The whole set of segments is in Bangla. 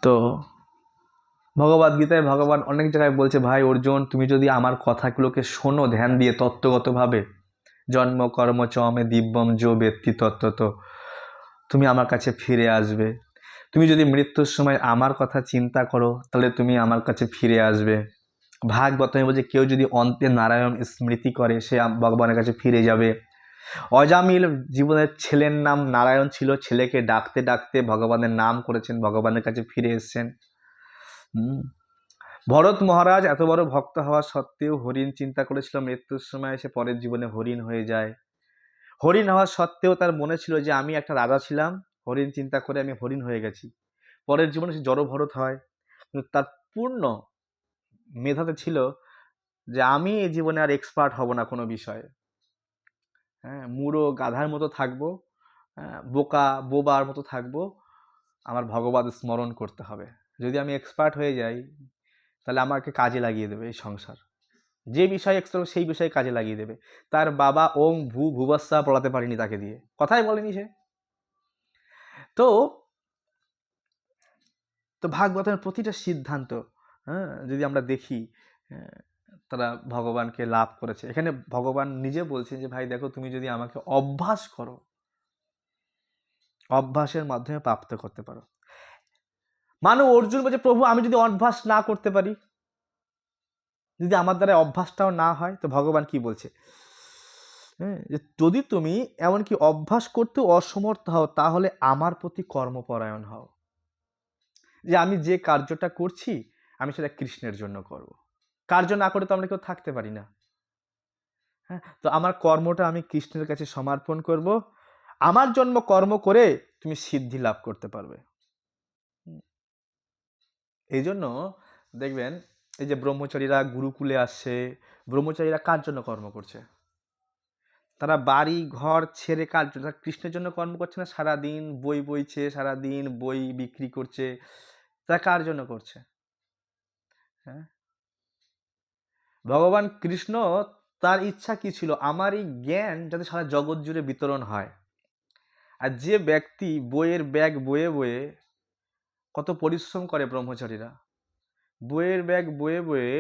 তো ভগবদ গীতায় ভগবান অনেক জায়গায় বলছে, ভাই অর্জুন, তুমি যদি আমার কথাগুলোকে শোনো ধ্যান দিয়ে তত্ত্বগতভাবে, জন্ম কর্ম চ মে দিব্যম যো ব্যক্তি তত্ত্বত, তুমি আমার কাছে ফিরে আসবে। তুমি যদি মৃত্যুর সময় আমার কথা চিন্তা করো তাহলে তুমি আমার কাছে ফিরে আসবে। ভাগবতমে বলছে, কেউ যদি অন্তে নারায়ণ স্মৃতি করে সে ভগবানের কাছে ফিরে যাবে। অজামিল জীবনের ছেলের নাম নারায়ণ ছিল, ছেলেকে ডাকতে ডাকতে ভগবানের নাম করেছেন, ভগবানের কাছে ফিরে এসেছেন। ভরত মহারাজ এত বড় ভক্ত হওয়া সত্ত্বেও হরিণ চিন্তা করেছিল, মৃত্যুর সময় সে পরের জীবনে হরিণ হয়ে যায়। হরিণ হওয়া সত্ত্বেও তার মনে ছিল যে আমি একটা রাজা ছিলাম, হরিণ চিন্তা করে আমি হরিণ হয়ে গেছি। পরের জীবনে সে জড় ভরত হয়, কিন্তু তার পূর্ণ মেধাতে ছিল যে আমি এই জীবনে আর এক্সপার্ট হব না কোনো বিষয়ে। হ্যাঁ, মুড়ো গাধার মতো থাকবো, বোবার মতো থাকবো, আমার ভগবত স্মরণ করতে হবে। যদি আমি এক্সপার্ট হয়ে যাই তাহলে আমাকে কাজে লাগিয়ে দেবে এই সংসার, যে বিষয়ে এক্সপার্ট সেই বিষয়ে কাজে লাগিয়ে দেবে। তার বাবা ওম ভুবস্সা পড়াতে পারেনি তাকে দিয়ে, কথাই বলেনি সে। তো তো ভাগবতের প্রতিটা সিদ্ধান্ত, যদি আমরা দেখি, হ্যাঁ, তারা ভগবানকে লাভ করেছে। এখানে ভগবান নিজে বলছেন যে ভাই দেখো, তুমি যদি আমাকে অভ্যাস করো, অভ্যাসের মাধ্যমে প্রাপ্ত করতে পারো। মানো অর্জুন বলছে, প্রভু আমি যদি অভ্যাস না করতে পারি, যদি আমার দ্বারা অভ্যাসটাও না হয়, তো ভগবান কি বলছে, যে যদি তুমি এমনকি অভ্যাস করতে অসমর্থ হও তাহলে আমার প্রতি কর্মপরায়ণ হও। যে আমি যে কার্যটা করছি আমি সেটা কৃষ্ণের জন্য করব। কার্য না করে তো আমরা কেউ থাকতে পারি না। হ্যাঁ, তো আমার কর্মটা আমি কৃষ্ণের কাছে সমর্পণ করব। আমার জন্ম কর্ম করে তুমি সিদ্ধি লাভ করতে পারবে। এই জন্য দেখবেন, এই যে ব্রহ্মচারীরা গুরুকুলে আসছে, ব্রহ্মচারীরা কার জন্য কর্ম করছে? তারা বাড়ি ঘর ছেড়ে কার জন্য? তারা কৃষ্ণের জন্য কর্ম করছে না? সারাদিন বই বইছে, সারাদিন বই বিক্রি করছে, তারা কার জন্য করছে? হ্যাঁ, ভগবান কৃষ্ণ, তার ইচ্ছা কি ছিল? আমার এই জ্ঞান যাতে সারা জগৎ জুড়ে বিতরণ হয়। আর যে ব্যক্তি বইয়ের ব্যাগ বয়ে বয়ে, কত পরিশ্রম করে ব্রহ্মচারীরা, বইয়ের ব্যাগ বয়ে বয়ে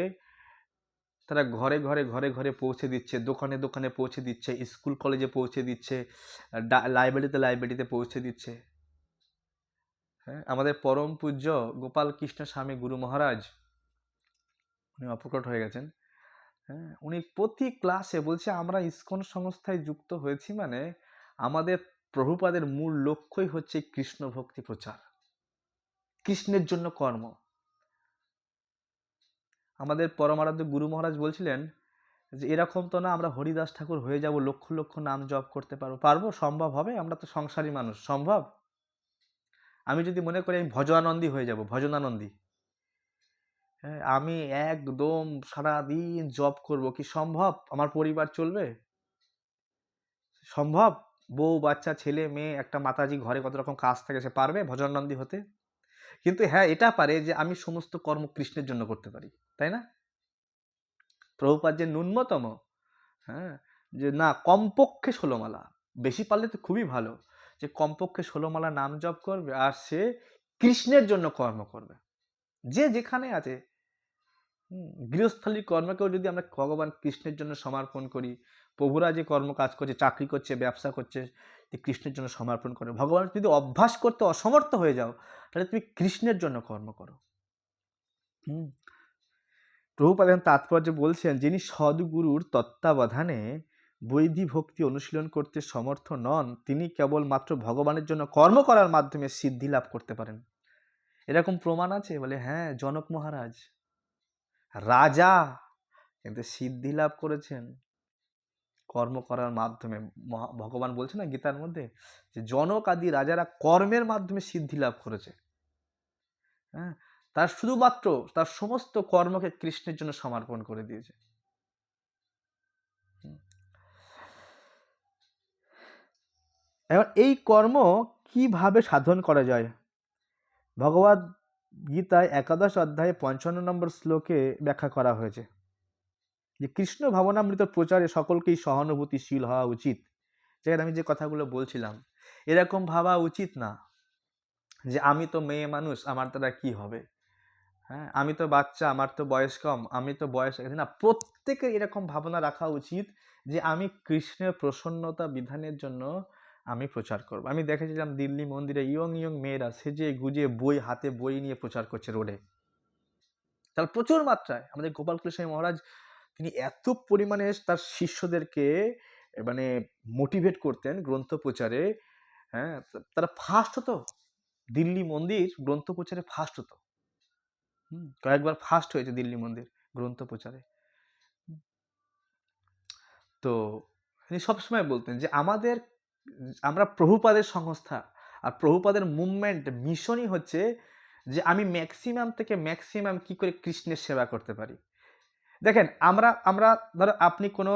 তারা ঘরে ঘরে ঘরে ঘরে পৌঁছে দিচ্ছে, দোকানে দোকানে পৌঁছে দিচ্ছে, স্কুল কলেজে পৌঁছে দিচ্ছে, লাইব্রেরিতে লাইব্রেরিতে পৌঁছে দিচ্ছে। হ্যাঁ, আমাদের পরম পূজ্য গোপাল কৃষ্ণ স্বামী গুরু মহারাজ, উনি অপ্রকট হয়ে গেছেন। হ্যাঁ, উনি প্রতি ক্লাসে বলছে, আমরা ইসকন সংস্থায় যুক্ত হয়েছি মানে আমাদের প্রভুপাদের মূল লক্ষ্যই হচ্ছে কৃষ্ণ ভক্তি প্রচার, কৃষ্ণের জন্য কর্ম। আমাদের পরমারাধ্য গুরু মহারাজ বলছিলেন যে এরকম তো না আমরা হরিদাস ঠাকুর হয়ে যাব, লক্ষ লক্ষ নাম জপ করতে পারবো? সম্ভব হবে? আমরা তো সংসারী মানুষ, সম্ভব? আমি যদি মনে করি আমি ভজনানন্দী হয়ে যাব, ভজনানন্দী, হ্যাঁ, আমি একদম সারাদিন জপ করব, কি সম্ভব? আমার পরিবার চলবে? সম্ভব? বউ বাচ্চা ছেলে মেয়ে, একটা মাতাজি ঘরে কত রকম কাজ থাকে, সে পারবে ভজনানন্দী হতে? কিন্তু হ্যাঁ, এটা পারে যে আমি সমস্ত কর্ম কৃষ্ণের জন্য করতে পারি, তাই না? প্রভুপাদ যে ন্যূনতম, হ্যাঁ, যে না কমপক্ষে 16 মালা, বেশি পারলে তো খুবই ভালো, যে কমপক্ষে 16 মালা নাম জপ করবে আর সে কৃষ্ণের জন্য কর্ম করবে, যে যেখানে আছে। গৃহস্থলীর কর্মকেও যদি আমরা ভগবান কৃষ্ণের জন্য সমর্পণ করি, প্রভুরা যে কর্ম কাজ করছে, চাকরি করছে, ব্যবসা করছে, যে কৃষ্ণের জন্য সমর্পণ করে, ভগবান যদি অভ্যাস করতে অসমর্থ হয়ে যাও তাহলে তুমি কৃষ্ণের জন্য কর্ম করো। প্রভুপাদ তাৎপর্য বলছেন, যিনি সদ্গুরুর তত্ত্বাবধানে বৈধি ভক্তি অনুশীলন করতে সমর্থ নন, তিনি কেবলমাত্র ভগবানের জন্য কর্ম করার মাধ্যমে সিদ্ধি লাভ করতে পারেন। এরকম প্রমাণ আছে? বলে হ্যাঁ, জনক মহারাজ রাজা, কিন্তু সিদ্ধি লাভ করেছেন কর্ম করার মাধ্যমে। ভগবান বলছে না গীতার মধ্যে, যে জনক আদি রাজারা কর্মের মাধ্যমে সিদ্ধি লাভ করেছে। হ্যাঁ, তার শুধুমাত্র তার সমস্ত কর্মকে কৃষ্ণের জন্য সমর্পণ করে দিয়েছে। এবার এই কর্ম কিভাবে সাধন করা যায়? ভগবদ গীতায় 11 অধ্যায়ে 55 নম্বর শ্লোকে ব্যাখ্যা করা হয়েছে যে কৃষ্ণ ভাবনামৃত প্রচারে সকলকেই সহানুভূতিশীল হওয়া উচিত। যেখানে আমি যে কথাগুলো বলছিলাম, এরকম ভাবা উচিত না যে আমি তো মেয়ে মানুষ, আমার দ্বারা কি হবে, হ্যাঁ আমি তো বাচ্চা, আমার তো বয়স কম, আমি তো বয়স না। প্রত্যেকের এরকম ভাবনা রাখা উচিত যে আমি কৃষ্ণের প্রসন্নতা বিধানের জন্য আমি প্রচার করব। আমি দেখেছিলাম দিল্লি মন্দিরে ইয়ং ইয়ং মেয়েরা সেজে গুজে বই হাতে বই নিয়ে প্রচার করছে রোডে। তার প্রচুর মাত্রায় আমাদের গোপাল কৃষ্ণ মহারাজ তিনি এত পরিমাণে তার শিষ্যদেরকে মানে মোটিভেট করতেন গ্রন্থ প্রচারে। হ্যাঁ, তারা ফার্স্ট হতো, দিল্লি মন্দির গ্রন্থ প্রচারে ফার্স্ট হতো। কয়েকবার ফার্স্ট হয়েছে দিল্লি মন্দির গ্রন্থ প্রচারে। তো তিনি সবসময় বলতেন যে আমরা প্রভুপাদের সংস্থা, আর প্রভুপাদের মুভমেন্ট মিশনই হচ্ছে যে আমি ম্যাক্সিমাম থেকে ম্যাক্সিমাম কি করে কৃষ্ণের সেবা করতে পারি। দেখেন আমরা আমরা ধরো আপনি কোনো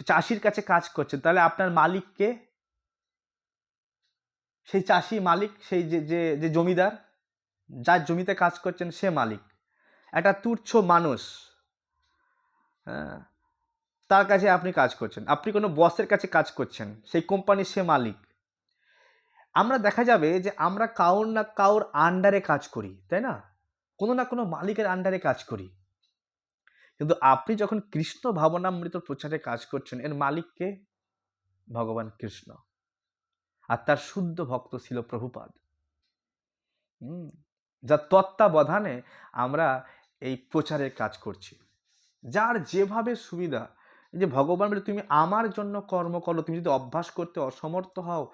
চাষির কাছে কাজ করছেন, তাহলে আপনার মালিককে, সেই চাষি মালিক, সেই যে যে যে জমিদার যার জমিতে কাজ করছেন সে মালিক। একটা তুচ্ছ মানুষ, হ্যাঁ, তার কাছে আপনি কাজ করছেন, আপনি কোনো বসের কাছে কাজ করছেন, সেই কোম্পানির সে মালিক। আমরা দেখা যাবে যে আমরা কাউর না কাউর আন্ডারে কাজ করি, তাই না? কোনো না কোনো মালিকের আন্ডারে কাজ করি। কিন্তু আপনি যখন কৃষ্ণ ভাবনামৃত প্রচারে কাজ করছেন, এর মালিককে ভগবান কৃষ্ণ, আর তার শুদ্ধ ভক্ত ছিল প্রভুপাদ। যার তত্ত্বাবধানে আমরা এই প্রচারের কাজ করছি। যার যেভাবে সুবিধা, যে ভগবান বলে তুমি আমার জন্য কর্ম করো, তুমি যদি অভ্যাস করতে অসমর্থ হও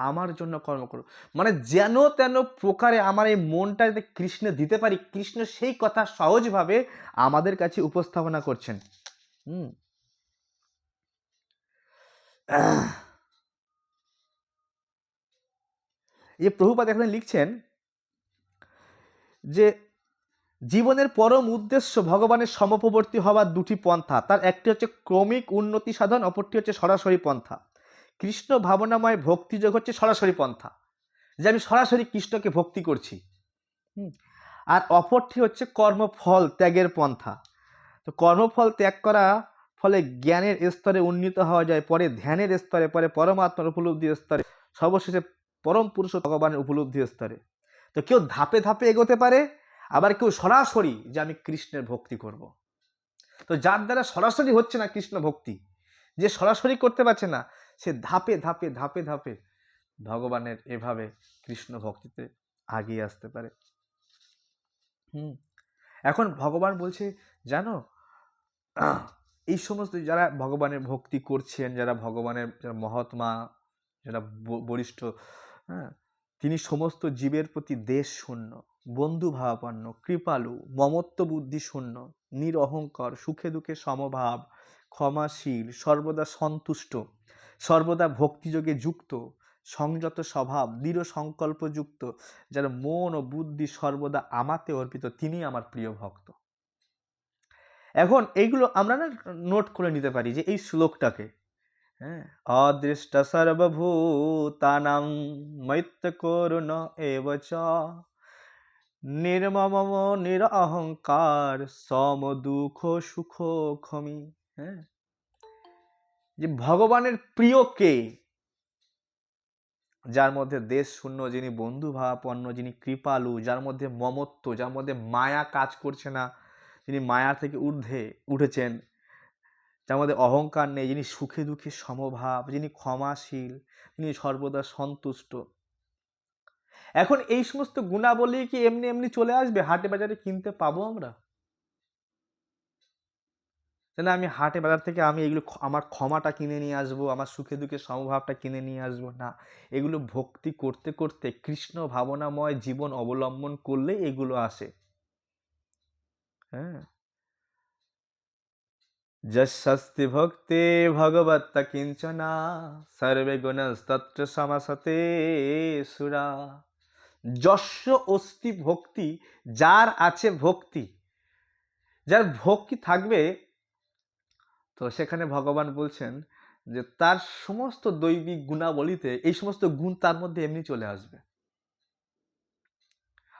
আমার জন্য কর্ম করো। মানে যেন তেন প্রকারে আমার এই মনটা যাতে কৃষ্ণে দিতে পারি, কৃষ্ণ সেই কথা সহজভাবে আমাদের কাছে উপস্থাপনা করছেন। এই প্রভুপাদ এখানে লিখছেন যে জীবনের পরম উদ্দেশ্য ভগবানের সমপবর্তী হওয়ার দুটি পন্থা, তার একটি হচ্ছে ক্রমিক উন্নতি সাধন, অপরটি হচ্ছে সরাসরি পন্থা। কৃষ্ণ ভাবনাময় ভক্তিযোগ হচ্ছে সরাসরি পন্থা, যে আমি সরাসরি কৃষ্ণকে ভক্তি করছি। আর অপরটি হচ্ছে কর্মফল ত্যাগের পন্থা। তো কর্মফল ত্যাগ করা ফলে জ্ঞানের স্তরে উন্নীত হওয়া যায়, পরে ধ্যানের স্তরে, পরে পরমাত্মার উপলব্ধির স্তরে, সর্বশেষে পরম পুরুষ ভগবানের উপলব্ধির স্তরে। তো কেউ ধাপে ধাপে এগোতে পারে, আবার কেউ সরাসরি যে আমি কৃষ্ণের ভক্তি করব। তো যার দ্বারা সরাসরি হচ্ছে না কৃষ্ণ ভক্তি, যে সরাসরি করতে পারছে না, সে ধাপে ধাপে ধাপে ধাপে ভগবানের এভাবে কৃষ্ণ ভক্তিতে আগিয়ে আসতে পারে। এখন ভগবান বলছে জানো, এই সমস্ত যারা ভগবানের ভক্তি করছেন, যারা ভগবানের মহাত্মা, যারা বরিষ্ঠ, হ্যাঁ, তিনি সমস্ত জীবের প্রতি দেশ শূন্য, বন্ধু ভাবাপন্ন, কৃপালু, মমত্ব বুদ্ধি শূন্য, নিরহংকার, সুখে দুঃখে সমভাব, ক্ষমাশীল, সর্বদা সন্তুষ্ট, সর্বদা ভক্তিযোগে যুক্ত, সংযত স্বভাব, দৃঢ় সংকল্পযুক্ত, যার মন ও বুদ্ধি সর্বদা আমাতে অর্পিত, তিনি আমার প্রিয় ভক্ত। এখন এইগুলো আমরা না নোট করে নিতে পারি যে এই শ্লোকটাকে, হ্যাঁ, অদৃষ্ট সর্বভূতানাং মৈত্র করুণ এবচ নির্মম নিরহংকার সম দুঃখ সুখ ক্ষমি। হ্যাঁ, যে ভগবানের প্রিয় কে? যার মধ্যে দেশ শূন্য, যিনি বন্ধু ভাবাপন্ন, যিনি কৃপালু, যার মধ্যে মমত্ব, যার মধ্যে মায়া কাজ করছে না, যিনি মায়া থেকে ঊর্ধ্বে উঠেছেন, যার মধ্যে অহংকার নেই, যিনি সুখে দুঃখে সমভাব, যিনি ক্ষমাশীল, যিনি সর্বদা সন্তুষ্ট। এখন এই সমস্ত গুণাবলী কি এমনি এমনি চলে আসবে? হাটে বাজারে কিনতে পাবো আমরা? না আমি হাটে বাজার থেকে আমি এগুলো আমার ক্ষমাটা কিনে নিয়ে আসবো, আমার সুখে দুঃখে সমভাবটা কিনে নিয়ে আসবো না। এগুলো ভক্তি করতে করতে কৃষ্ণ ভাবনাময় জীবন অবলম্বন করলে এগুলো আসে। হ্যাঁ, যস্যস্তি ভক্তি ভগবত্তা কিঞ্চনা সর্বে গুণস্তত্র সমাসতে সুরা। যস্য অস্তি ভক্তি, যার আছে ভক্তি, যার ভক্তি থাকবে, তো সেখানে ভগবান বলছেন যে তার সমস্ত দৈবিক গুণাবলীতে এই সমস্ত গুণ তার মধ্যে এমনি চলে আসবে।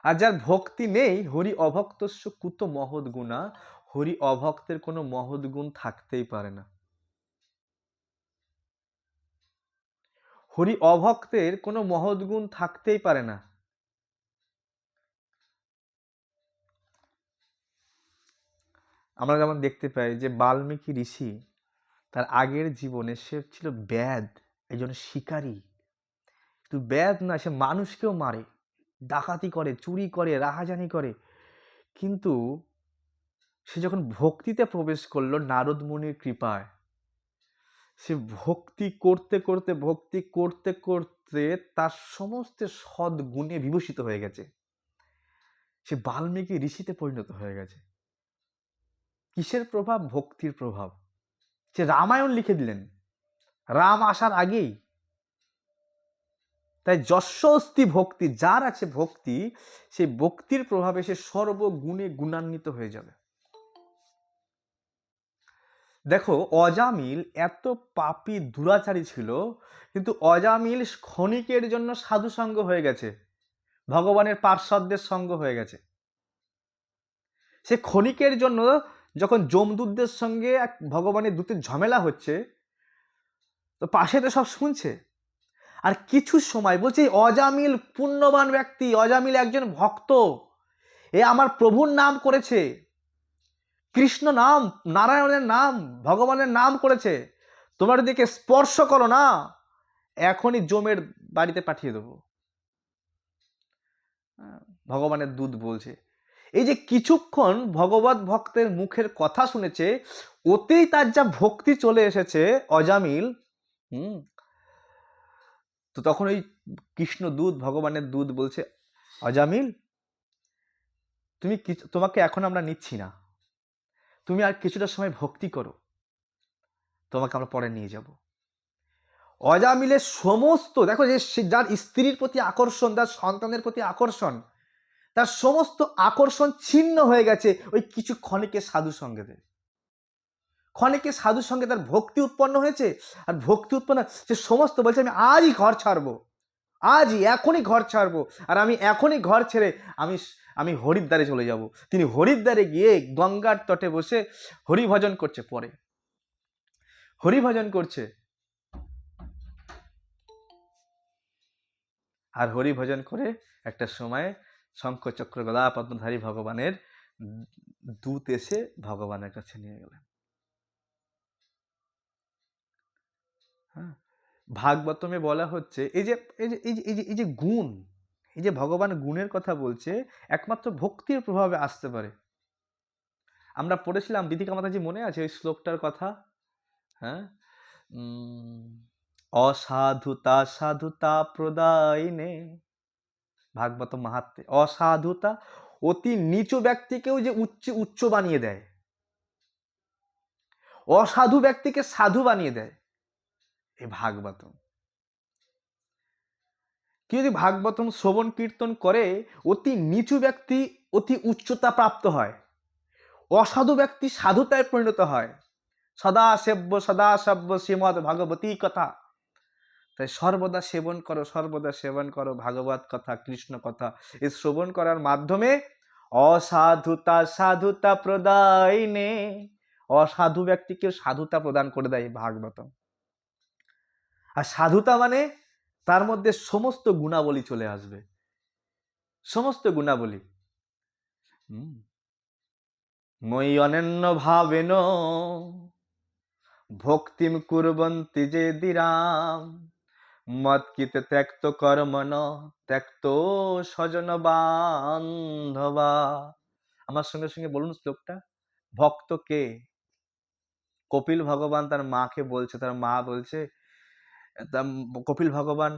আর যার ভক্তি নেই, হরি অভক্তস্য কুত মহৎ গুণা, হরি অভক্তের কোনো মহৎ গুণ থাকতেই পারে না। হরি অভক্তের কোনো মহৎ গুণ থাকতেই পারে না। আমরা যেমন দেখতে পাই যে বাল্মীকি ঋষি তার আগের জীবনে সে ছিল ব্যাদ, একজন শিকারী। কিন্তু ব্যাদ না, সে মানুষকেও মারে, ডাকাতি করে, চুরি করে, রাহাজানি করে। কিন্তু সে যখন ভক্তিতে প্রবেশ করলো নারদ মুনির কৃপায়, সে ভক্তি করতে করতে তার সমস্ত সৎ গুণে বিভূষিত হয়ে গেছে। সে বাল্মীকি ঋষিতে পরিণত হয়ে গেছে। কিসের প্রভাব? ভক্তির প্রভাব। সে রামায়ণ লিখে দিলেন রাম আসার আগেই। তাই যশস্তি ভক্তি, যার আছে ভক্তি, সেই ভক্তির প্রভাবে সে সর্বগুণে গুণান্বিত হয়ে যাবে। দেখো, অজামিল এত পাপী দুরাচারী ছিল, কিন্তু অজামিল ক্ষণিকের জন্য সাধু সঙ্গ হয়ে গেছে, ভগবানের পার্ষদদের সঙ্গ হয়ে গেছে। সে ক্ষণিকের জন্য যখন যমদূতদের সঙ্গে এক ভগবানের দূতের ঝামেলা হচ্ছে, তো পাশে তো সব শুনছে। আর কিছু সময় বলছে অজামিল পুণ্যবান ব্যক্তি, অজামিল একজন ভক্ত, এ আমার প্রভুর নাম করেছে, কৃষ্ণ নাম, নারায়ণের নাম, ভগবানের নাম করেছে, তোমরা যদি একে স্পর্শ করো না, এখনই জমের বাড়িতে পাঠিয়ে দেবো। ভগবানের দূত বলছে। এই যে কিছুক্ষণ ভগবত ভক্তের মুখের কথা শুনেছে, ওতেই তার যা ভক্তি চলে এসেছে অজামিল। তো তখন ওই কৃষ্ণ দূত, ভগবানের দূত বলছে, অজামিল তোমাকে এখন আমরা নিচ্ছি না, তুমি আর কিছুটা সময় ভক্তি করো, তোমাকে আমরা পরে নিয়ে যাব। অজামিলের সমস্ত, দেখো যে যার স্ত্রীর প্রতি আকর্ষণ, তার সন্তানের প্রতি আকর্ষণ, তার সমস্ত আকর্ষণ ছিন্ন হয়ে গেছে ওই কিছু ক্ষণিকের সাধু সঙ্গেতে। ক্ষণিকের সাধু সঙ্গে তার ভক্তি উৎপন্ন হয়েছে, আর ভক্তি উৎপন্ন সে সমস্ত বলছে আমি আজই ঘর ছাড়বো, আজই এখনই ঘর ছাড়বো, আর আমি এখনই ঘর ছেড়ে আমি আমি হরিদ্বারে চলে যাব। তিনি হরিদ্বারে গিয়ে গঙ্গার তটে বসে হরিভজন করছে। পরে হরিভজন করছে, আর হরিভজন করে একটা সময় শঙ্খ চক্র গদা পদ্মধারী ভগবানের দূত এসে ভগবানের কাছে নিয়ে গেলেন। হ্যাঁ, ভাগবতমে বলা হচ্ছে এই যে এই যে এই যে এই যে এই যে গুণ, এই যে ভগবান গুণের কথা বলছে, একমাত্র ভক্তির প্রভাবে আসতে পারে। আমরা পড়েছিলাম, দীপিকা মাতাজি মনে আছে ওই শ্লোকটার কথা? হ্যাঁ, অসাধুতা সাধুতা প্রদায়নে, ভাগবত মাহাত্ম্যে, অসাধুতা অতি নিচু ব্যক্তিকেও যে উচ্চ বানিয়ে দেয়, অসাধু ব্যক্তিকে সাধু বানিয়ে দেয় এই ভাগবতম। কি যদি ভাগবতম শ্রবণ কীর্তন করে, অতি নিচু ব্যক্তি অতি উচ্চতা প্রাপ্ত হয়, অসাধু ব্যক্তি সাধুতায় পরিণত হয়। সদা সেব্য শ্রীমদ ভাগবতী কথা। তাই সর্বদা সেবন করো ভাগবত কথা, কৃষ্ণ কথা। এই শ্রবণ করার মাধ্যমে অসাধুতা সাধুতা প্রদায়নে, অসাধু ব্যক্তিকে সাধুতা প্রদান করে দেয় ভাগবতম। আর সাধুতা মানে তার মধ্যে সমস্ত গুণাবলী চলে আসবে, সমস্ত গুণাবলী। মই অনন্য ভাবেন ভক্তিম কুর্বন্তি যে দিরাম, মৎকিতে ত্যক্ত কর্মণ ত্যক্ত স্বজন বান্ধবা। আমার সঙ্গে সঙ্গে বলুন শ্লোকটা। ভক্ত কে? কপিল ভগবান তার মাকে বলছে, তার মা বলছে, কপিল ভগবান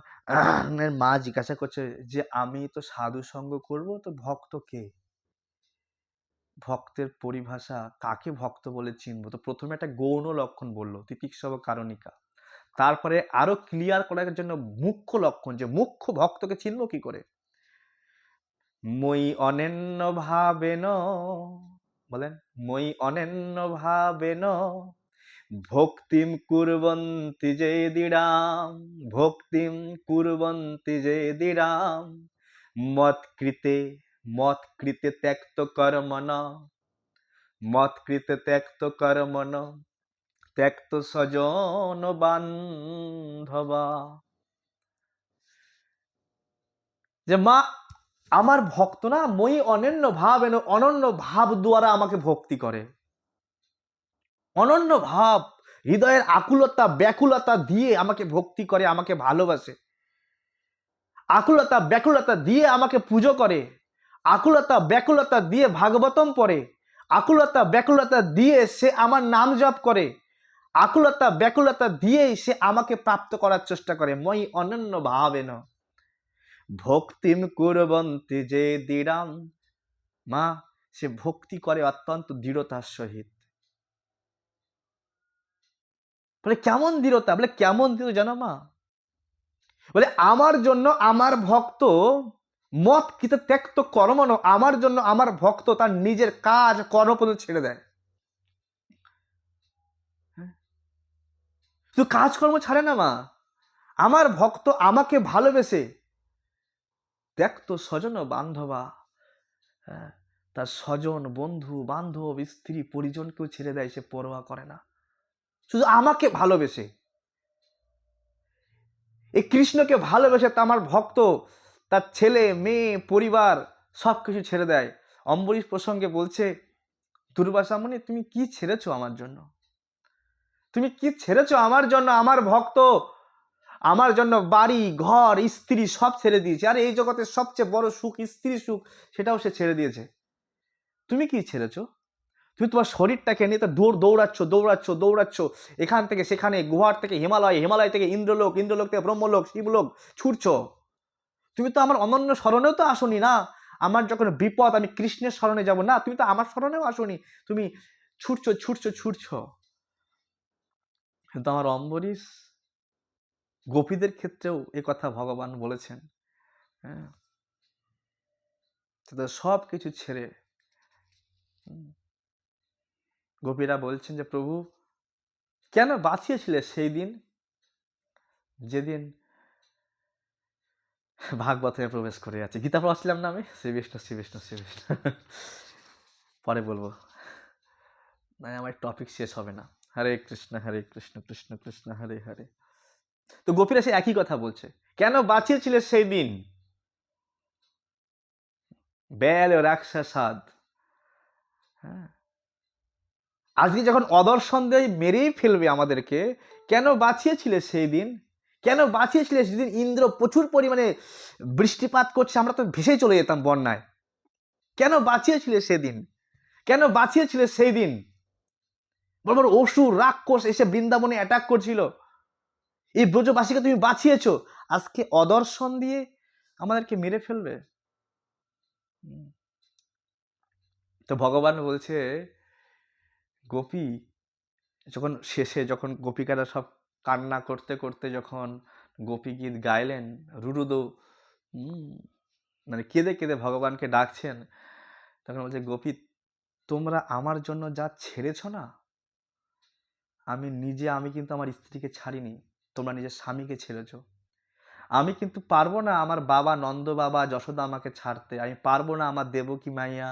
মা জিজ্ঞাসা করছে যে আমি তো সাধু সঙ্গ করব, তো ভক্ত কে? ভক্তের পরিভাষা, কাকে ভক্ত বলে চিনব? তো প্রথমে একটা গৌণ লক্ষণ বললো, তিতিক্ষব কারণিকা। তারপরে আরো ক্লিয়ার করার জন্য মুখ্য লক্ষণ, যে মুখ্য ভক্তকে চিনব কি করে। মই অনন্য ভাবেন, বলেন, মই অনন্য ভাবেন ভক্তিম কুর্বন্তি যে দিরাম, ভক্তিম কুর্বন্তি যে দিরাম, মৎকৃতে মৎকৃতে ত্যক্ত কর্মণ, মৎকৃতে ত্যক্ত কর্মণ ত্যক্ত স্বজন বান্ধবা। যে মা আমার ভক্ত না মই অনন্য ভাব এন অনন্য ভাব দ্বারা আমাকে ভক্তি করে, অনন্য ভাব হৃদয়ের আকুলতা ব্যাকুলতা দিয়ে আমাকে ভক্তি করে, আমাকে ভালোবাসে, আকুলতা ব্যাকুলতা দিয়ে আমাকে পুজো করে, আকুলতা ব্যাকুলতা দিয়ে ভাগবতম পড়ে, আকুলতা ব্যাকুলতা দিয়ে সে আমার নাম জপ করে, আকুলতা ব্যাকুলতা দিয়েই সে আমাকে প্রাপ্ত করার চেষ্টা করে। মই অনন্য ভাবেন ভক্তিম কুরবন্তি যে দৃঢ়াম, মা সে ভক্তি করে অত্যন্ত দৃঢ়তার সহিত। বলে কেমন দৃঢ়তা? বলে কেমন দৃঢ় জানো মা? বলে আমার জন্য আমার ভক্ত মত কিতে ত্যক্ত কর্মণ, আমার জন্য আমার ভক্ত তার নিজের কাজ কর্ম পর্যন্ত ছেড়ে দেয়। শুধু কাজকর্ম ছাড়ে না মা, আমার ভক্ত আমাকে ভালোবেসে ত্যক্ত স্বজন বান্ধবা, তার স্বজন বন্ধু বান্ধব স্ত্রী পরিজনকেও ছেড়ে দেয়, সে পরোয়া করে না, শুধু আমাকে ভালোবেসে। এই কৃষ্ণকে ভালোবেসে তা আমার ভক্ত তার ছেলে মেয়ে পরিবার সবকিছু ছেড়ে দেয়। অম্বরীশ প্রসঙ্গে বলছে, দুর্বাসা মুনি তুমি কি ছেড়েছো আমার জন্য? তুমি কি ছেড়েছো আমার জন্য? আমার ভক্ত আমার জন্য বাড়ি ঘর স্ত্রী সব ছেড়ে দিয়েছে, আর এই জগতের সবচেয়ে বড় সুখ স্ত্রী সুখ, সেটাও সে ছেড়ে দিয়েছে। তুমি কি ছেড়েছো? তুমি তোমার শরীরটাকে নিয়ে তো দৌড়াচ্ছ, এখান থেকে সেখানে, গুহার থেকে হিমালয়, হিমালয় থেকে ইন্দ্রলোক, ইন্দ্রলোক থেকে ব্রহ্মলোক শিবলোক ছুটছ। তুমি তো আমার অনন্য স্মরণেও তো আসনি না। আমার যখন বিপদ আমি কৃষ্ণের স্মরণে যাব না, তুমি তো আমার স্মরণেও আসনি, তুমি ছুটছ। কিন্তু আমার অম্বরীশ গোপীদের ক্ষেত্রেও এ কথা ভগবান বলেছেন। হ্যাঁ, সব কিছু ছেড়ে গোপীরা বলছেন যে প্রভু কেন বাঁচিয়েছিলে সেই দিন, যেদিন ভাগবতে প্রবেশ করে যাচ্ছে। গীতা পড়াচ্ছিলাম না আমি, শ্রীবিষ্ণু পরে বলবো, মানে আমার টপিক শেষ হবে না। হরে কৃষ্ণ কৃষ্ণ কৃষ্ণ হরে হরে। তো গোপীরা সে একই কথা বলছে, কেন বাঁচিয়েছিলে সেই দিন? বেল ও রাক্ষসাদ, হ্যাঁ, আজকে যখন অদর্শন দিয়ে মেরেই ফেলবে আমাদেরকে, কেন বাঁচিয়েছিলে সেই দিন? কেন বাঁচিয়েছিলে সেদিন? ইন্দ্র প্রচুর পরিমাণে বৃষ্টিপাত করছে, আমরা তো ভেসে চলে যেতাম বন্যায়। কেন বাঁচিয়েছিলে সেদিন? কেন বাঁচিয়েছিলে সেই দিন? বড় বড় অসুর রাক্ষস এসে বৃন্দাবনে অ্যাটাক করছিল, এই ব্রজবাসীকে তুমি বাঁচিয়েছ, আজকে অদর্শন দিয়ে আমাদেরকে মেরে ফেলবে। তো ভগবান বলছে, গোপী যখন শেষে, যখন গোপিকারা সব কান্না করতে করতে যখন গোপী গীত গাইলেন, রুরুদু মানে কেঁদে কেঁদে ভগবানকে ডাকছেন, তখন বলছে, গোপী তোমরা আমার জন্য যা ছেড়েছ না, আমি কিন্তু আমার স্ত্রীকে ছাড়িনি, তোমরা নিজের স্বামীকে ছেড়েছ। আমি কিন্তু পারবো না আমার বাবা নন্দ বাবা যশোদা আমাকে ছাড়তে, আমি পারবো না আমার দেবকী মাইয়া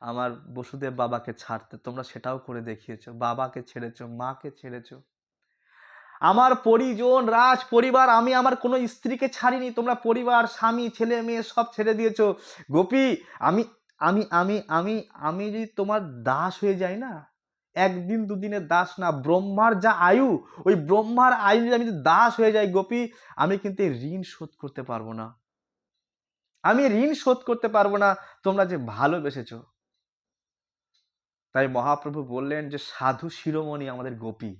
আমার বসুদেব বাবাকে ছাড়তে, তোমরা সেটাও করে দেখিয়েছো, বাবাকে ছেড়েছো, মাকে ছেড়েছো, আমার পরিজন রাজ পরিবার, আমি আমার কোনো স্ত্রীকে ছাড়িনি, তোমরা পরিবার স্বামী ছেলে মেয়ে সব ছেড়ে দিয়েছো। গোপী আমি আমি আমি আমি আমি যদি তোমার দাস হয়ে যাই না, একদিন দুদিনের দাস না, ব্রহ্মার যা আয়ু, ওই ব্রহ্মার আয়ু যদি আমি দাস হয়ে যাই গোপী, আমি কিন্তু ঋণ শোধ করতে পারবো না, আমি ঋণ শোধ করতে পারবো না, তোমরা যে ভালোবেসেছো। তাই মহাপ্রভু বললেন যে সাধু শিরোমণি আমাদের গোপী,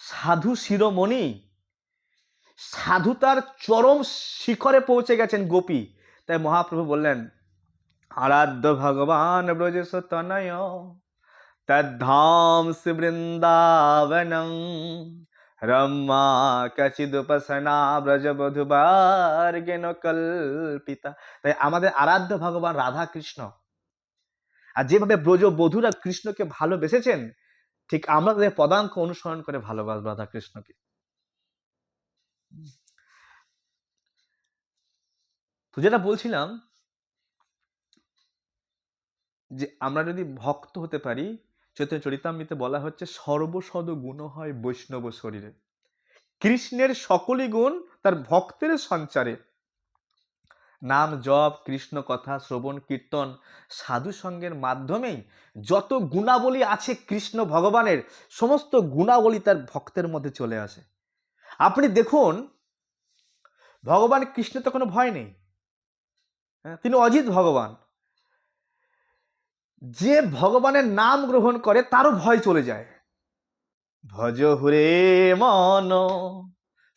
সাধু শিরোমণি, সাধুতার চরম শিখরে পৌঁছে গেছেন গোপী। তাই মহাপ্রভু বললেন, আরাধ্য ভগবান ব্রজেশ তনয় তদ্ধাম শ্রী বৃন্দাবনম রম্মা কচিদুপাসনা ব্রজবধূবর্গেণ কল্পিতা। তাই আমাদের আরাধ্য ভগবান রাধা কৃষ্ণ, আর যেভাবে ব্রজবধূরা কৃষ্ণকে ভালোবেসেছেন, ঠিক আমরা তাদের পদাঙ্ক অনুসরণ করে ভালোবাসব রাধা কৃষ্ণকে। তো যেটা বলছিলাম, যে আমরা যদি ভক্ত হতে পারি, চৈতন্য চরিতামৃতে বলা হচ্ছে সর্বসদ গুণ হয় বৈষ্ণব শরীরে, কৃষ্ণের সকলই গুণ তার ভক্তের সঞ্চারে। নাম জপ, কৃষ্ণ কথা শ্রবণ কীর্তন, সাধু সঙ্গের মাধ্যমেই যত গুণাবলী আছে কৃষ্ণ ভগবানের, সমস্ত গুণাবলী তার ভক্তের মধ্যে চলে আসে। আপনি দেখুন, ভগবান কৃষ্ণের তো কোনো ভয় নেই, তিনি অজিত ভগবান। যে ভগবানের নাম গ্রহণ করে তারও ভয় চলে যায়। ভজ হুরে মন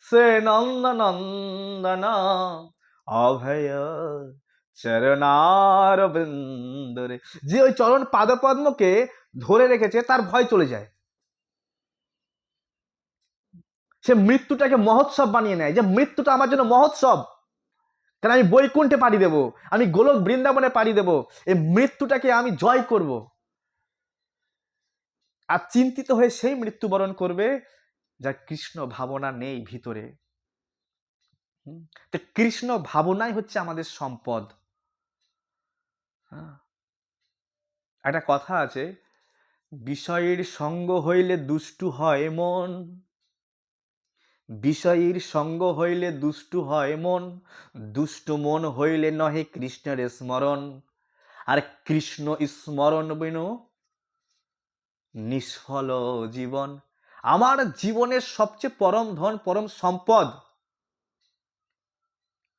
সে নন্দনন্দন অভয় চরণার বিন্দরে, যে ওই চরণ পাদপদ্মকে ধরে রেখেছে তার ভয় চলে যায়। সে মৃত্যুটাকে মহোৎসব বানিয়ে নেয়, যে মৃত্যুটা আমার জন্য মহোৎসব, কারণ আমি বৈকুণ্ঠে পাড়ি দেব, আমি গোলক বৃন্দাবনে পাড়ি দেব, এই মৃত্যুটাকে আমি জয় করব। আর চিন্তিত হয়ে সেই মৃত্যুবরণ করবে যার কৃষ্ণ ভাবনা নেই ভিতরে। তো কৃষ্ণ ভাবনাই হচ্ছে আমাদের সম্পদ। একটা কথা আছে, বিষয়ের সঙ্গ হইলে দুষ্টু হয় মন, বিষয়ের সঙ্গ হইলে দুষ্টু হয় মন, দুষ্ট মন হইলে নহে কৃষ্ণের স্মরণ, আর কৃষ্ণ স্মরণ বিনু নিষ্ফল জীবন। আমার জীবনের সবচেয়ে পরম ধন, পরম সম্পদ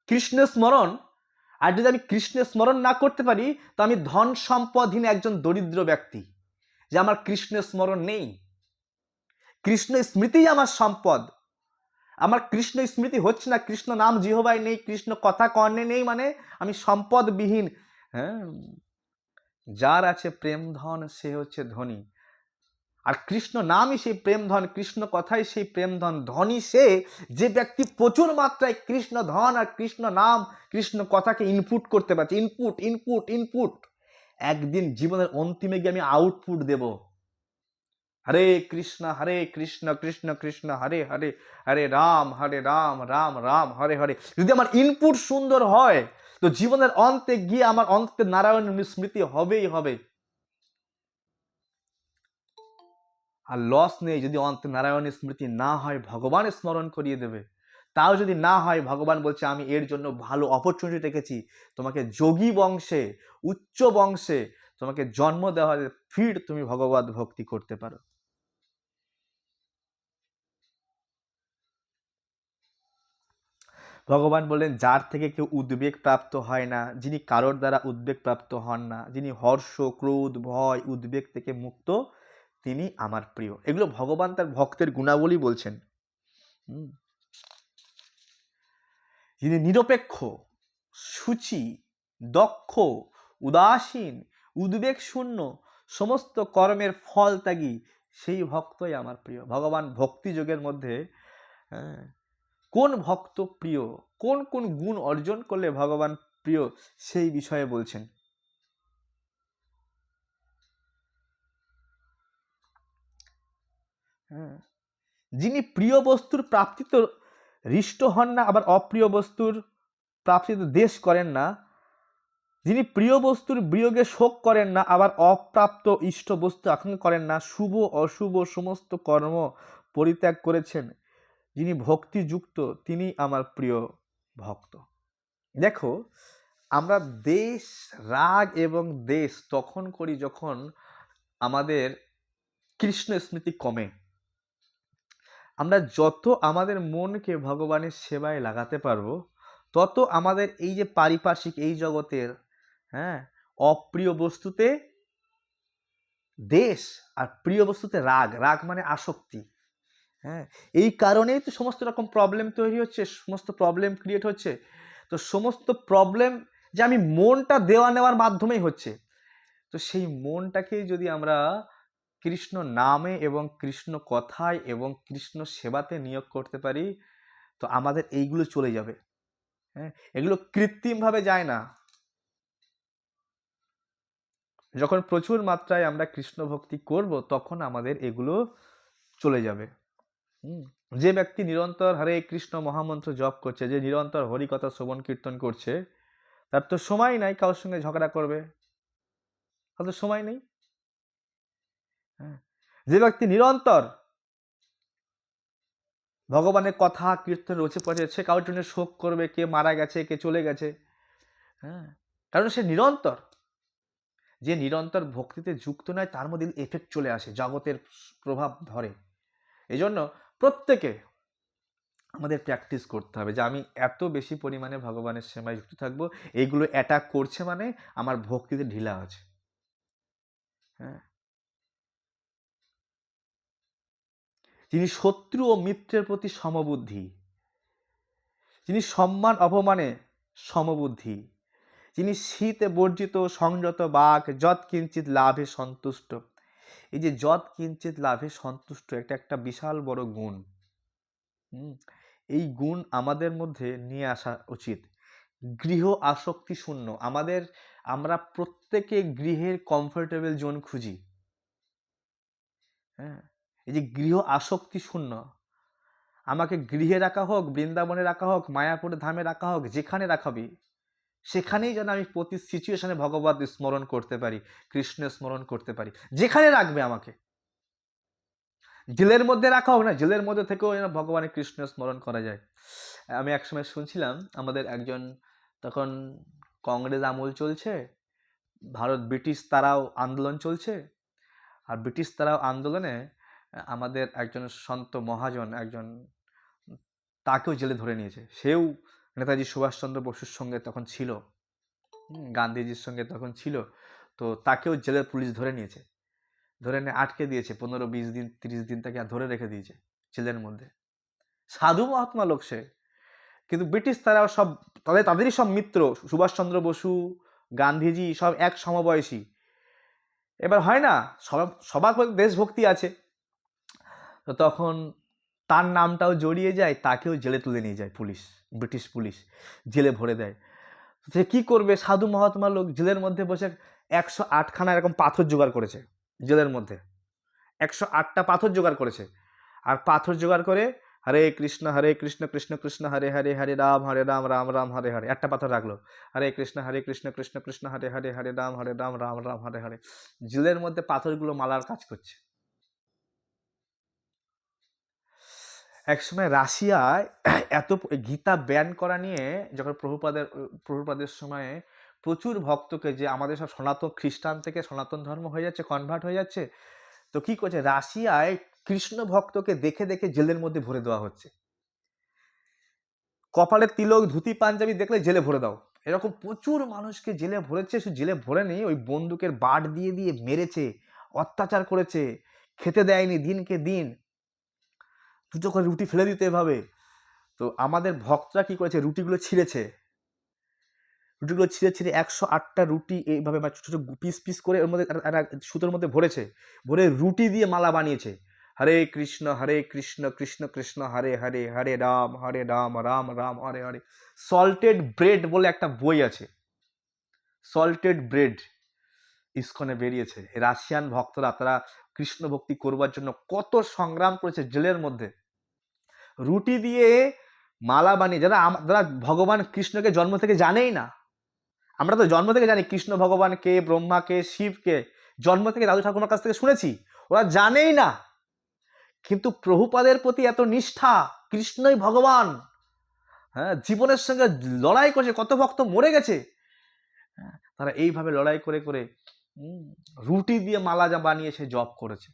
কৃষ্ণ স্মরণ। আর যদি আমি কৃষ্ণ স্মরণ না করতে পারি, তো আমি ধন সম্পদহীন একজন দরিদ্র ব্যক্তি, যে আমার কৃষ্ণ স্মরণ নেই। কৃষ্ণ স্মৃতিই আমার সম্পদ। আমার কৃষ্ণ স্মৃতি হচ্ছে না, কৃষ্ণ নাম জিহবায় নেই, কৃষ্ণ কথা কর্ণে নেই, মানে আমি সম্পদবিহীন। হ্যাঁ, যার আছে প্রেম ধন সে হচ্ছে ধনী। আর কৃষ্ণ নামই সেই প্রেম ধন, কৃষ্ণ কথাই সেই প্রেম ধন। ধনী সে যে ব্যক্তি প্রচুর মাত্রায় কৃষ্ণ ধন আর কৃষ্ণ নাম, কৃষ্ণ কথাকে ইনপুট করতে পারছে। ইনপুট ইনপুট ইনপুট, একদিন জীবনের অন্তিমে গিয়ে আমি আউটপুট দেব। হরে কৃষ্ণ কৃষ্ণ কৃষ্ণ হরে হরে, হরে রাম রাম রাম হরে হরে। যদি আমার ইনপুট সুন্দর হয়, তো জীবনের অন্তে গিয়ে আমার অন্তে নারায়ণের স্মৃতি হবেই হবে। আর লস নেই, যদি অন্তে নারায়ণের স্মৃতি না হয়, ভগবানের স্মরণ করিয়ে দেবে। তাও যদি না হয়, ভগবান বলছে আমি এর জন্য ভালো অপরচুনিটি রেখেছি, তোমাকে যোগী বংশে, উচ্চ বংশে তোমাকে জন্ম দেওয়া হয়, ফির তুমি ভগবত ভক্তি করতে পারো। ভগবান বললেন, যার থেকে কেউ উদ্বেগ প্রাপ্ত হয় না, যিনি কারোর দ্বারা উদ্বেগ প্রাপ্ত হন না, যিনি হর্ষ ক্রোধ ভয় উদ্বেগ থেকে মুক্ত, তিনি আমার প্রিয়। এগুলো ভগবান তার ভক্তের গুণাবলী বলছেন। যিনি নিরপেক্ষ, সূচি, দক্ষ, উদাসীন, উদ্বেগ শূন্য, সমস্ত কর্মের ফল ত্যাগী, সেই ভক্তই আমার প্রিয়। ভগবান ভক্তি যোগের মধ্যে কোন ভক্ত প্রিয়, কোন কোন গুণ অর্জন করলে ভগবান প্রিয়, সেই বিষয়ে বলছেন। যিনি প্রিয় বস্তুর প্রাপ্তিতে হৃষ্ট হন না, আবার অপ্রিয় বস্তুর প্রাপ্তিতে দেশ করেন না, যিনি প্রিয় বস্তুর বিয়োগে শোক করেন না, আবার অপ্রাপ্ত ইষ্ট বস্তু আকাঙ্ক্ষা করেন না, শুভ অশুভ সমস্ত কর্ম পরিত্যাগ করেছেন, যিনি ভক্তিযুক্ত, তিনি আমার প্রিয় ভক্ত। দেখো, আমরা দেশ রাগ এবং দেশ তখন করি যখন আমাদের কৃষ্ণ স্মৃতি কমে। আমরা যত আমাদের মনকে ভগবানের সেবায় লাগাতে পারবো, তত আমাদের এই যে পারিপার্শ্বিক এই জগতের অপ্রিয় বস্তুতে দেশ আর প্রিয় বস্তুতে রাগ, রাগ মানে আসক্তি, এই কারণেই তো সমস্ত রকম প্রবলেম তৈরি হচ্ছে, সমস্ত প্রবলেম ক্রিয়েট হচ্ছে। তো সমস্ত প্রবলেম যে আমি মনটা দেওয়া নেওয়ার মাধ্যমেই হচ্ছে। তো সেই মনটাকেই যদি আমরা কৃষ্ণ নামে এবং কৃষ্ণ কথায় এবং কৃষ্ণ সেবাতে নিয়োগ করতে পারি, তো আমাদের এইগুলো চলে যাবে। এগুলো কৃত্রিমভাবে যায় না। যখন প্রচুর মাত্রায় আমরা কৃষ্ণ ভক্তি করব, তখন আমাদের এগুলো চলে যাবে। যে ব্যক্তি নিরন্তর হরে কৃষ্ণ মহামন্ত্র জপ করছে, যে নিরন্তর হরিকথা শ্রবণ কীর্তন করছে, তার তো সময় নাই কারোর সঙ্গে ঝগড়া করবে, তার তো সময় নেই। যে ব্যক্তি নিরন্তর ভগবানের কথা কীর্তন রচে পড়ে, সে কারোর জন্য শোক করবে, কে মারা গেছে কে চলে গেছে, হ্যাঁ, কারণ সে নিরন্তর, যে নিরন্তর ভক্তিতে যুক্ত নয় তার মধ্যে এফেক্ট চলে আসে, জগতের প্রভাব ধরে। এই জন্য প্রত্যেকে আমাদের প্র্যাকটিস করতে হবে যে আমি এত বেশি পরিমাণে ভগবানের সেবায় যুক্ত থাকবো, এইগুলো অ্যাটাক করছে মানে আমার ভক্তিতে ঢিলা আছে। হ্যাঁ, যিনি শত্রু ও মিত্রের প্রতি সমবুদ্ধি, যিনি সম্মান অপমানে সমবুদ্ধি, যিনি শীতে বর্জিত সংযত বাক যৎ কিঞ্চিত লাভে সন্তুষ্ট। এই যে যৎ কিঞ্চিত লাভে সন্তুষ্ট, এটা একটা বিশাল বড় গুণ। এই গুণ আমাদের মধ্যে নিয়ে আসা উচিত। গৃহ আসক্তি শূন্য, আমরা প্রত্যেকে গৃহের কমফোর্টেবল জোন খুঁজি। হ্যাঁ, এই যে গৃহ আসক্তি শূন্য, আমাকে গৃহে রাখা হোক, বৃন্দাবনে রাখা হোক, মায়াপুরে ধামে রাখা হোক, যেখানে রাখাবি সেখানেই যেন আমি প্রতি সিচুয়েশনে ভগবত স্মরণ করতে পারি, কৃষ্ণ স্মরণ করতে পারি। যেখানে রাখবে আমাকে, জেলের মধ্যে রাখা হোক না, জেলের মধ্যে থেকেও যেন ভগবানের কৃষ্ণ স্মরণ করা যায়। আমি একসময় শুনছিলাম আমাদের একজন, তখন কংগ্রেস আমল চলছে, ভারত ব্রিটিশ তারাও আন্দোলন চলছে, আর ব্রিটিশ তারাও আন্দোলনে আমাদের একজন সন্ত মহাজন, একজন, তাকেও জেলে ধরে নিয়েছে। সেও নেতাজি সুভাষচন্দ্র বসুর সঙ্গে তখন ছিল, গান্ধীজির সঙ্গে তখন ছিল, তো তাকেও জেলের পুলিশ ধরে নিয়েছে, ধরে নিয়ে আটকে দিয়েছে 15-20 দিন 30 দিন তাকে ধরে রেখে দিয়েছে জেলের মধ্যে। সাধু মহাত্মা লোক সে, কিন্তু ব্রিটিশ তারাও সব তাদেরই সব মিত্র, সুভাষচন্দ্র বসু, গান্ধীজি সব এক সমবয়সী। এবার হয় না, সবার দেশভক্তি আছে, তো তখন তার নামটাও জড়িয়ে যায়, তাকেও জেলে তুলে নিয়ে যায় পুলিশ, ব্রিটিশ পুলিশ জেলে ভরে দেয়। সে কি করবে, সাধু মহাত্মা লোক জেলের মধ্যে বসে 108খানা এরকম পাথর জোগাড় করেছে, জেলের মধ্যে 108টা পাথর জোগাড় করেছে। আর পাথর জোগাড় করে হরে কৃষ্ণ কৃষ্ণ কৃষ্ণ হরে হরে, হরে রাম রাম রাম হরে হরে, একটা পাথর রাখলো, হরে কৃষ্ণ কৃষ্ণ কৃষ্ণ হরে হরে, হরে রাম রাম রাম হরে হরে। জেলের মধ্যে পাথরগুলো মালার কাজ করছে। একসময় রাশিয়ায় এত গীতা ব্যান করা নিয়ে যখন প্রভুপাদের সময়ে প্রচুর ভক্তকে, যে আমাদের সব সনাতন খ্রিস্টান থেকে সনাতন ধর্ম হয়ে যাচ্ছে, কনভার্ট হয়ে যাচ্ছে, তো কি করছে, রাশিয়ায় কৃষ্ণ ভক্তকে দেখে দেখে জেলের মধ্যে ভরে দেওয়া হচ্ছে। কপালের তিলক ধুতি পাঞ্জাবি দেখলে জেলে ভরে দাও, এরকম প্রচুর মানুষকে জেলে ভরেছে। শুধু জেলে ভরে নেই, ওই বন্দুকের বাট দিয়ে দিয়ে মেরেছে, অত্যাচার করেছে, খেতে দেয়নি দিনকে দিন, দুটো করে রুটি ফেলে দিতে এভাবে। তো আমাদের ভক্তরা কি করেছে, রুটিগুলো ছিঁড়েছে, রুটিগুলো ছিঁড়ে ছিঁড়ে 108টা রুটি এইভাবে ছোট ছোট পিস পিস করে ওর মধ্যে সুতোর মধ্যে ভরেছে, ভরে রুটি দিয়ে মালা বানিয়েছে। হরে কৃষ্ণ কৃষ্ণ কৃষ্ণ হরে হরে, হরে রাম রাম রাম হরে হরে। সল্টেড ব্রেড বলে একটা বই আছে, সল্টেড ব্রেড ইস্কনে বেরিয়েছে। রাশিয়ান ভক্তরা, তারা কৃষ্ণ ভক্তি করবার জন্য কত সংগ্রাম করেছে জেলের মধ্যে, রুটি দিয়ে মালা বানিয়ে, যারা ভগবান কৃষ্ণকে জন্ম থেকে জানেই না। আমরা তো জন্ম থেকে জানি কৃষ্ণ ভগবান কে, ব্রহ্মা কে, শিব কে, জন্ম থেকে দাদু ঠাকুমার কাছ থেকে শুনেছি, ওরা জানেই না। কিন্তু প্রভুপাদের প্রতি এত নিষ্ঠা, কৃষ্ণই ভগবান, হ্যাঁ, জীবনের সঙ্গে লড়াই করেছে, কত ভক্ত মরে গেছে, তারা এইভাবে লড়াই করে করে রুটি দিয়ে মালা বানিয়ে জপ করেছে।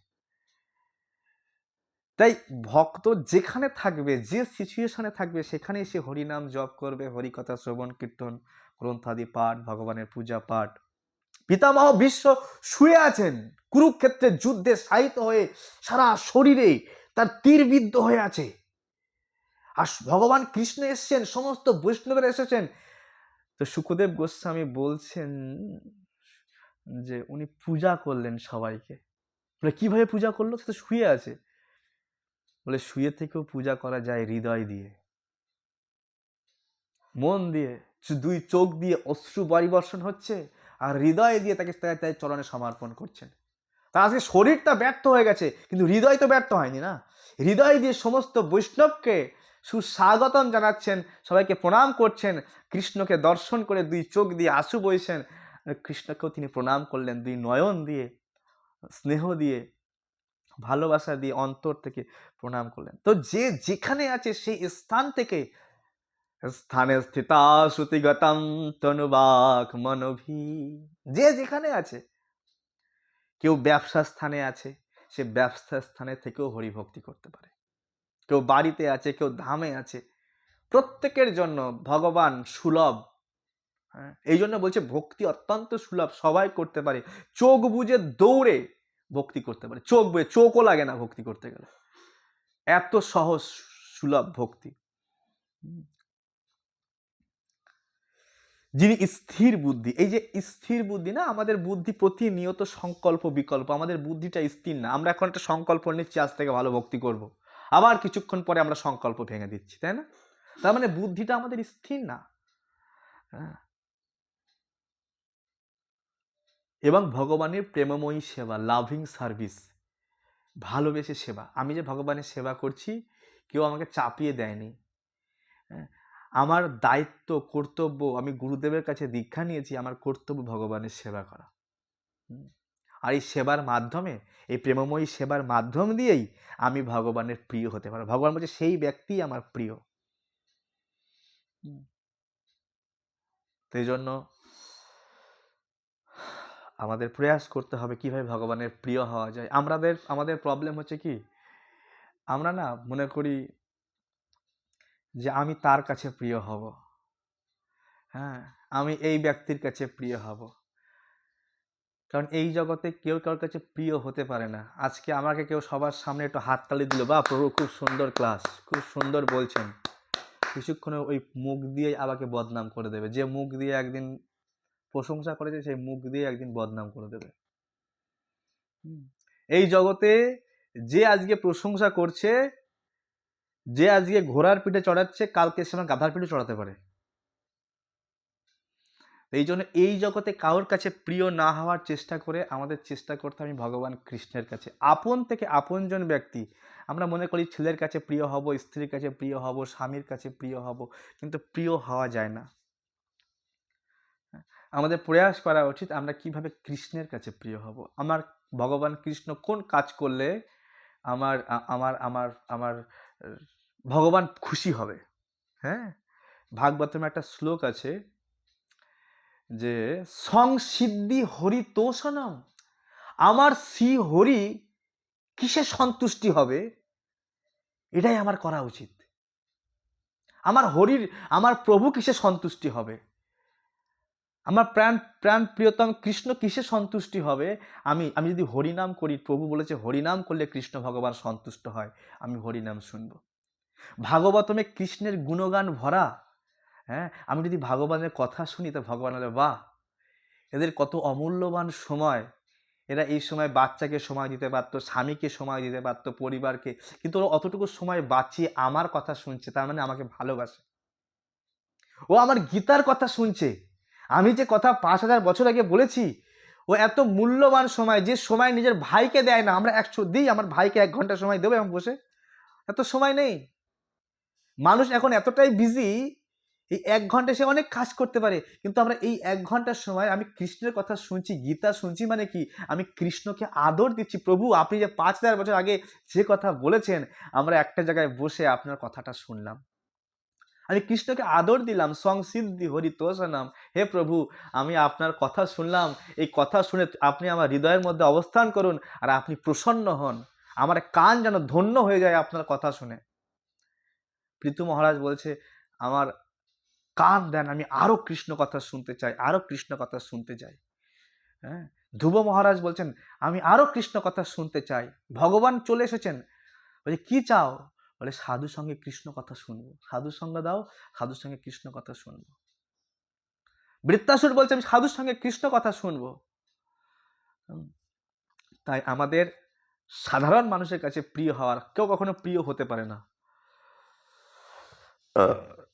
তাই ভক্ত যেখানে থাকবে, যে সিচুয়েশনে থাকবে, সেখানেই সে হরিনাম জপ করবে, হরিকথা শ্রবণ কীর্তন, গ্রন্থাদি পাঠ, ভগবানের পূজা পাঠ। পিতামহ বিশ্ব শুয়ে আছেন, কুরুক্ষেত্রের যুদ্ধে শায়িত হয়ে সারা শরীরে তার তীরবিদ্ধ হয়ে আছে, আর ভগবান কৃষ্ণ এসছেন, সমস্ত বৈষ্ণবের এসেছেন। তো সুখদেব গোস্বামী বলছেন যে উনি পূজা করলেন সবাইকে। বলে কিভাবে পূজা করলো, সে তো শুয়ে আছে। বলে শুয়ে থেকেও পূজা করা যায় হৃদয় দিয়ে, মন দিয়ে, দুই চোখ দিয়ে অশ্রু পরিবর্ষণ হচ্ছে, আর হৃদয় দিয়ে তাকে তার চরণে সমর্পণ করছেন। তা আজকে শরীরটা ব্যর্থ হয়ে গেছে, কিন্তু হৃদয় তো ব্যর্থ হয়নি না। হৃদয় দিয়ে সমস্ত বৈষ্ণবকে সুস্বাগতম জানাচ্ছেন, সবাইকে প্রণাম করছেন, কৃষ্ণকে দর্শন করে দুই চোখ দিয়ে আঁসু বইছেন, কৃষ্ণকেও তিনি প্রণাম করলেন দুই নয়ন দিয়ে, স্নেহ দিয়ে, ভালোবাসা দিয়ে, অন্তর থেকে প্রণাম করলেন। তো যে যেখানে আছে সেই স্থান থেকে স্থানে স্থিতা শ্রুতিগতম তনুবাক মনোভি। যে যেখানে আছে, কেউ ব্যবসা স্থানে আছে, সে ব্যবসা স্থানে থেকেও হরিভক্তি করতে পারে। কেউ বাড়িতে আছে, কেউ ধামে আছে, প্রত্যেকের জন্য ভগবান সুলভ। হ্যাঁ, এই জন্য বলছে ভক্তি অত্যন্ত সুলভ, সবাই করতে পারে, চোখ বুজে দৌড়ে ভক্তি করতে পারে, চোখ বুজে, চোখও লাগে না ভক্তি করতে গেলে, এত সহজ সুলভ ভক্তি। যিনি স্থির বুদ্ধি, এই যে স্থির বুদ্ধি না, আমাদের বুদ্ধি প্রতিনিয়ত সংকল্প বিকল্প, আমাদের বুদ্ধিটা স্থির না। আমরা এখন একটা সংকল্প নিচ্ছি আজ থেকে ভালো ভক্তি করব, আবার কিছুক্ষণ পরে আমরা সংকল্প ভেঙে দিচ্ছি, তাই না? তার মানে বুদ্ধিটা আমাদের স্থির না। এবং ভগবানের প্রেমময়ী সেবা, লাভিং সার্ভিস, ভালোবেসে সেবা। আমি যে ভগবানের সেবা করছি, কেউ আমাকে চাপিয়ে দেয়নি। আমার দায়িত্ব, কর্তব্য, আমি গুরুদেবের কাছে দীক্ষা নিয়েছি, আমার কর্তব্য ভগবানের সেবা করা। আর এই সেবার মাধ্যমে, এই প্রেমময়ী সেবার মাধ্যম দিয়েই আমি ভগবানের প্রিয় হতে পারবো। ভগবান বলছে সেই ব্যক্তি আমার প্রিয়। সেই জন্য আমাদের প্রয়াস করতে হবে কিভাবে ভগবানের প্রিয় হওয়া যায়। আমাদের প্রবলেম হচ্ছে কি, আমরা না মনে করি যে আমি তার কাছে প্রিয় হব, হ্যাঁ, আমি এই ব্যক্তির কাছে প্রিয় হব। কারণ এই জগতে কেউ কারোর কাছে প্রিয় হতে পারে না। আজকে আমাকে কেউ সবার সামনে একটু হাততালি দিল, বা প্রভু খুব সুন্দর ক্লাস, খুব সুন্দর বলছেন, কিছুক্ষণে ওই মুখ দিয়ে আমাকে বদনাম করে দেবে। যে মুখ দিয়ে একদিন প্রশংসা করেছে, সেই মুখ দিয়ে একদিন বদনাম করে দেবে। এই জগতে যে আজকে প্রশংসা করছে, যে আজকে ঘোড়ার পিঠে চড়াচ্ছে, কালকে সে আমার গাধার পিঠে চড়াতে পারে। এই জন্য এই জগতে কারোর কাছে প্রিয় না হওয়ার চেষ্টা করে আমাদের চেষ্টা করতে হবে ভগবান কৃষ্ণের কাছে। আপন থেকে আপনজন ব্যক্তি, আমরা মনে করি ছেলের কাছে প্রিয় হব, স্ত্রীর কাছে প্রিয় হব, স্বামীর কাছে প্রিয় হব, কিন্তু প্রিয় হওয়া যায় না। আমাদের প্রয়াস করা উচিত আমরা কিভাবে কৃষ্ণের কাছে প্রিয় হব। আমার ভগবান কৃষ্ণ কোন কাজ করলে আমার আমার আমার আমার ভগবান খুশি হবে। হ্যাঁ, ভাগবতমে একটা শ্লোক আছে যে সংসিদ্ধি হরি তোষণম, আমার শ্রী হরি কিসে সন্তুষ্টি হবে, এটাই আমার করা উচিত। আমার প্রভু কিসে সন্তুষ্টি হবে, আমার প্রাণ প্রাণ প্রিয়তম কৃষ্ণ কিসে সন্তুষ্টি হবে। আমি যদি হরিনাম করি, প্রভু বলেছে হরিনাম করলে কৃষ্ণ ভগবান সন্তুষ্ট হয়, আমি হরিনাম শুনব। ভাগবতমে কৃষ্ণের গুণগান ভরা। হ্যাঁ, আমি যদি ভগবানের কথা শুনি তো ভগবান বলে বাহ, এদের কত অমূল্যবান সময়, এরা এই সময় বাচ্চাকে সময় দিতে পারতো, স্বামীকে সময় দিতে পারতো, পরিবারকে, কিন্তু ওরা অতটুকু সময় বাঁচিয়ে আমার কথা শুনছে, তার মানে আমাকে ভালোবাসে। ও আমার গীতার কথা শুনছে, আমি যে কথা 5000 বছর আগে বলেছি, ও এত মূল্যবান সময়, যে সময় নিজের ভাইকে দেয় না, আমরা 100 দিই, আমার ভাইকে 1 ঘন্টা সময় দেবো এবং বসে, এত সময় নেই। মানুষ এখন এতটাই বিজি, এই 1 ঘন্টা সে অনেক কাজ করতে পারে, কিন্তু আমরা এই 1 ঘন্টার সময় আমি কৃষ্ণের কথা শুনছি, গীতা শুনছি, মানে কি, আমি কৃষ্ণকে আদর দিচ্ছি। প্রভু আপনি যে 5000 বছর আগে যে কথা বলেছেন, আমরা একটা জায়গায় বসে আপনার কথাটা শুনলাম, আমি কৃষ্ণকে আদর দিলাম। সংসিদ্ধি হরি তোষণম, হে প্রভু আমি আপনার কথা শুনলাম, এই কথা শুনে আপনি আমার হৃদয়ের মধ্যে অবস্থান করুন, আর আপনি প্রসন্ন হন, আমার কান যেন ধন্য হয়ে যায় আপনার কথা শুনে। পৃথু মহারাজ বলছে আমার কান দেন, আমি আরো কৃষ্ণ কথা শুনতে চাই, আরো কৃষ্ণ কথা শুনতে চাই। হ্যাঁ, ধ্রুব মহারাজ বলছেন আমি আরো কৃষ্ণ কথা শুনতে চাই। ভগবান চলে এসেছেন, বলে কি চাও, বলে সাধুর সঙ্গে কৃষ্ণ কথা শুনবো, সাধুর সঙ্গে দাও, সাধুর সঙ্গে কৃষ্ণ কথা শুনবো। বৃত্তাসুর বলছে আমি সাধুর সঙ্গে কৃষ্ণ কথা শুনবো। তাই আমাদের সাধারণ মানুষের কাছে প্রিয় হওয়ার, কেউ কখনো প্রিয় হতে পারে না,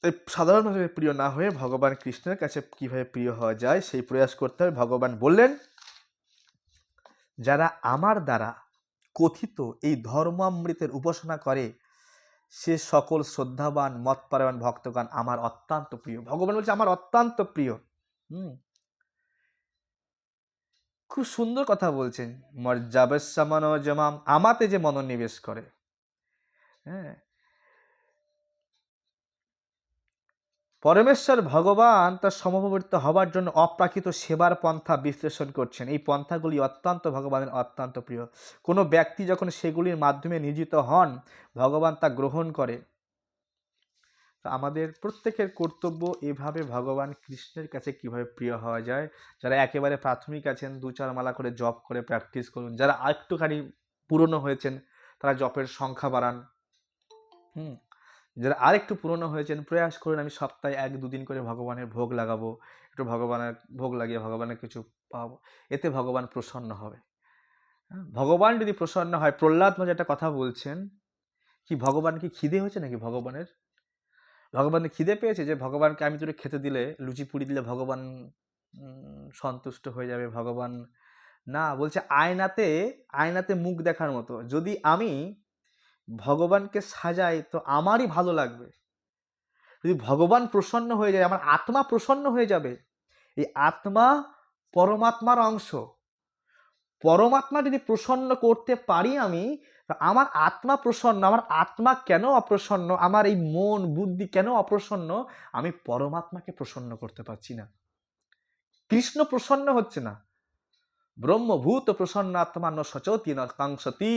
তাই সাধারণ মানুষের প্রিয় না হয়ে ভগবান কৃষ্ণের কাছে কিভাবে প্রিয় হওয়া যায় সেই প্রয়াস করতে হবে। ভগবান বললেন যারা আমার দ্বারা কথিত এই ধর্মামৃতের উপাসনা করে, সে সকল শ্রদ্ধাবান মতপরায়ণ ভক্তগণ আমার অত্যন্ত প্রিয়। ভগবান বলছে আমার অত্যন্ত প্রিয়। খুব সুন্দর কথা বলছেন, মর্যাবেশমানজমাম, আমাতে যে মনোনিবেশ করে। হ্যাঁ, পরমেশ্বর ভগবান তার সমবর্তিত হবার জন্য অপ্রাকৃত সেবার পন্থা বিশ্লেষণ করছেন। এই পন্থাগুলি অত্যন্ত ভগবানের অত্যন্ত প্রিয়। কোনো ব্যক্তি যখন সেগুলির মাধ্যমে নিয়োজিত হন, ভগবান তা গ্রহণ করে। তো আমাদের প্রত্যেকের কর্তব্য এভাবে ভগবান কৃষ্ণের কাছে কিভাবে প্রিয় হওয়া যায়। যারা একেবারে প্রাথমিক আছেন, 2-4 মালা করে জপ করে প্র্যাকটিস করুন। যারা আরেকটুখানি পুরনো হয়েছেন, তারা জপের সংখ্যা বাড়ান। যারা আরেকটু পুরনো হয়েছেন, প্রয়াস করুন আমি সপ্তাহে 1-2 দিন করে ভগবানের ভোগ লাগাবো, একটু ভগবানের ভোগ লাগিয়ে ভগবানের কিছু পাবো, এতে ভগবান প্রসন্ন হবে। ভগবান যদি প্রসন্ন হয়, প্রহ্লাদ মহারাজ একটা কথা বলছেন, কি ভগবান কি খিদে হয়েছে নাকি ভগবানের? ভগবানের খিদে পেয়েছে যে ভগবানকে আমি তোরে খেতে দিলে, লুচি পুরি দিলে ভগবান সন্তুষ্ট হয়ে যাবে? ভগবান না, বলছে আয়নাতে আয়নাতে মুখ দেখার মতো। যদি আমি ভগবানকে সাজাই তো আমারই ভালো লাগবে। যদি ভগবান প্রসন্ন হয়ে যায়, আমার আত্মা প্রসন্ন হয়ে যাবে। এই আত্মা পরমাত্মার অংশ। পরমাত্মা যদি প্রসন্ন করতে পারি আমি, আমার আত্মা প্রসন্ন। আমার আত্মা কেন অপ্রসন্ন? আমার এই মন বুদ্ধি কেন অপ্রসন্ন? আমি পরমাত্মাকে প্রসন্ন করতে পারছি না। কৃষ্ণ প্রসন্ন হচ্ছে না। ব্রহ্মভূত প্রসন্ন আত্মা ন সচতি ন কাঙ্ক্ষতি।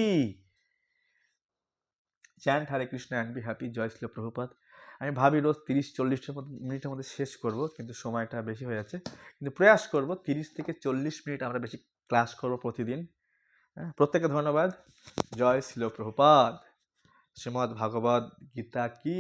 Chant Hare Krishna and be happy. জয় শ্রী প্রভুপাদ। আমি ভাবি রোজ 30-40 মিনিটের মধ্যে শেষ করব, কিন্তু সময়টা বেশি হয়ে যাচ্ছে। কিন্তু প্রয়াস করব 30 থেকে 40 মিনিট আমরা বেশি ক্লাস করব প্রতিদিন। প্রত্যেকে ধন্যবাদ। জয় শ্রী প্রভুপাদ। শ্রীমদ্ ভাগবত গীতা কি